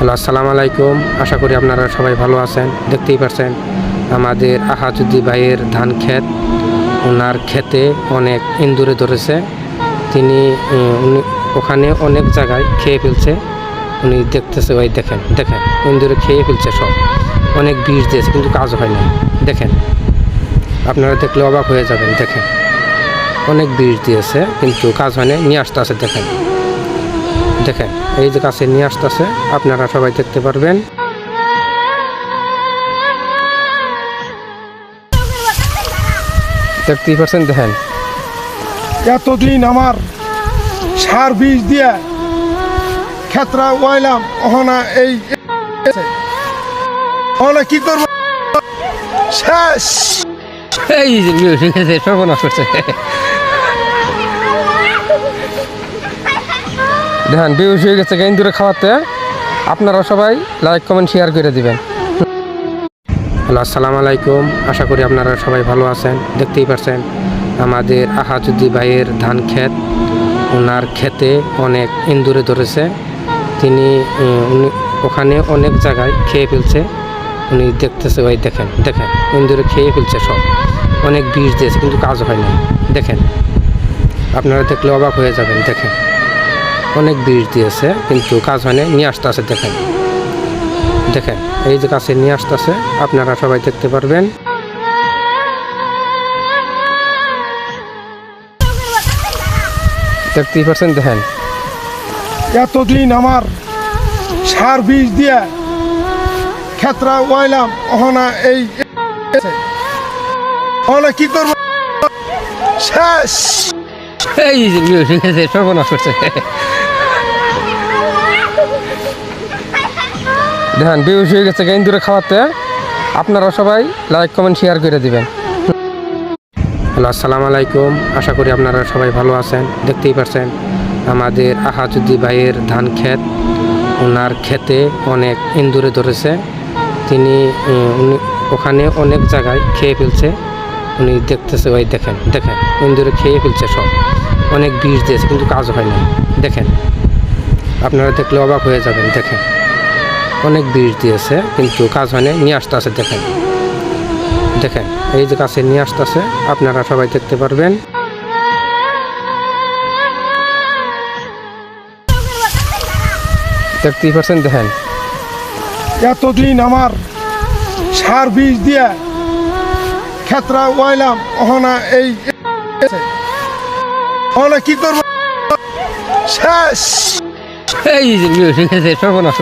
Hello, আসসালামু আলাইকুম। আশা করি আপনারা সবাই ভালো আছেন। দেখতেই পাচ্ছেন আমাদের আহাজুদ্দি ভাইয়ের ধান ক্ষেত, ওনার ক্ষেতে অনেক ইঁদুরে ধরেছে। উনি ওখানে অনেক জায়গায় খেয়ে ফেলছে। উনি দেখতেছে, ভাই দেখেন দেখেন ইঁদুরে খেয়ে ফেলছে সব। অনেক বিষ দিয়েছে কিন্তু কাজ হয় না। দেখেন, আপনারা দেখলে অবাক হয়ে যাবেন। দেখেন, অনেক বিষ দিয়েছে কিন্তু কাজ হয় না। নিয়ে আসতেছে, দেখেন দেখেন এই যে কাছে নিয়ে আসতেছে, আপনারা সবাই দেখতে পারবেন। দেখতেই পাচ্ছেন, দেখেন এতদিন আমার সার বীজ দিয়ে ক্ষেত্রা ওয়াইলাম, ওহনা এই ওহনা কি করবো, শেষ। এই যে সর্বনাশ করছে। দেখেন বেহুশ হয়ে গেছে ইঁদুরে খাওয়াতে। আপনারা সবাই লাইক কমেন্ট শেয়ার করে দিবেন। হ্যালো, আসসালামু আলাইকুম। আশা করি আপনারা সবাই ভালো আছেন। দেখতেই পাচ্ছেন আমাদের আহাজুদ্দি ভাইয়ের ধান ক্ষেত, ওনার ক্ষেতে অনেক ইঁদুরে ধরেছে। উনি ওখানে অনেক জায়গায় খেয়ে ফেলছে। উনি দেখতেছে, ভাই দেখেন দেখেন ইঁদুরে খেয়ে ফেলছে সব। অনেক বিষ দিয়েছে কিন্তু কাজ হয় না। দেখেন, আপনারা দেখলে অবাক হয়ে যাবেন। দেখেন, অনেক বিষ দিয়েছে কিন্তু কাজ হয় না। নিয়ে আসতেছে, দেখেন দেখেন এই যে কাছে নিয়ে আসতেছে, আপনারা সবাই দেখতে পারবেন। দেখতেই পাচ্ছেন, দেখেন এতদিন আমার সার বীজ দিয়ে ক্ষেত্রা ওয়াইলাম, ওহনা এই ওহনা কি করবো, শেষ। এই যে সর্বনাশ করছে। দেখেন বেহুশ হয়ে গেছে ইঁদুরে খাওয়াতে। আপনারা সবাই লাইক কমেন্ট শেয়ার করে দিবেন। হ্যালো, আসসালামু আলাইকুম। আশা করি আপনারা সবাই ভালো আছেন। দেখতেই পাচ্ছেন আমাদের আহাজুদ্দি ভাইয়ের ধান ক্ষেত, ওনার ক্ষেতে অনেক ইঁদুরে ধরেছে। উনি ওখানে অনেক জায়গায় খেয়ে ফেলছে। উনি দেখতেছে, ভাই দেখেন দেখেন ইঁদুরে খেয়ে ফেলছে সব। অনেক বিষ দিয়েছে কিন্তু কাজ হয় না। দেখেন, আপনারা দেখলে অবাক হয়ে যাবেন। দেখেন, অনেক বিষ দিয়েছে কিন্তু কাজ হয় না। নিয়ে আসতেছে, দেখেন দেখেন এই যে কাছে নিয়ে আসতেছে, আপনারা সবাই দেখতে পারবেন। দেখতেই পাচ্ছেন, দেখেন এতদিন আমার সার বীজ দিয়ে ক্ষেত্রা ওয়াইলাম, ওহনা এই ওহনা কি করবো, শেষ। এই যে সর্বনাশ।